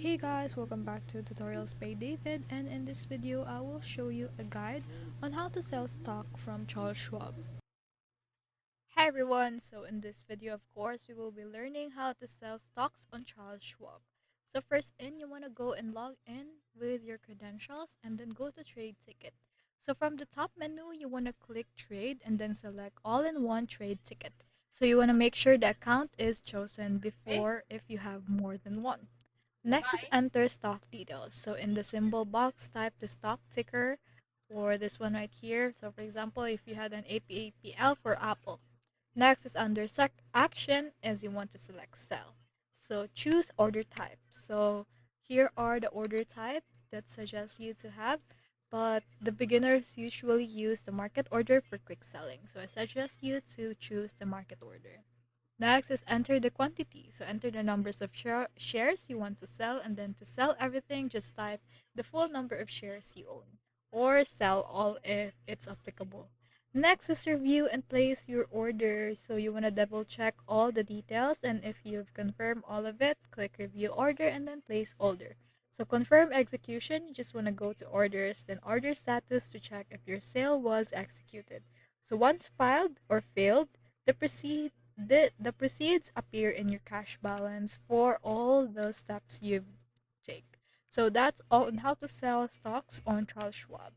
Hey guys, welcome back to Tutorials by David, and in this video I will show you a guide on how to sell stock from Charles Schwab. Hi everyone, so in this video of course we will be learning how to sell stocks on Charles Schwab. So first you want to go and log in with your credentials and then go to trade ticket. So from the top menu you want to click trade and then select all in one trade ticket. So you want to make sure the account is chosen before if you have more than one. Next is enter stock details. So in the symbol box, type the stock ticker or this one right here. So for example, if you had an APAPL for Apple. Next is under action as you want to select sell. So choose order type. So here are the order type that suggest you to have, but the beginners usually use the market order for quick selling. So I suggest you to choose the market order. Next is enter the quantity. So enter the numbers of shares you want to sell, and then to sell everything, just type the full number of shares you own, or sell all if it's applicable. Next is review and place your order. So you want to double check all the details, and if you've confirmed all of it, click review order and then place order. So confirm execution, you just want to go to orders, then order status to check if your sale was executed. So once filed or failed, the proceed the proceeds appear in your cash balance for all the steps you've take. So that's all on how to sell stocks on Charles Schwab.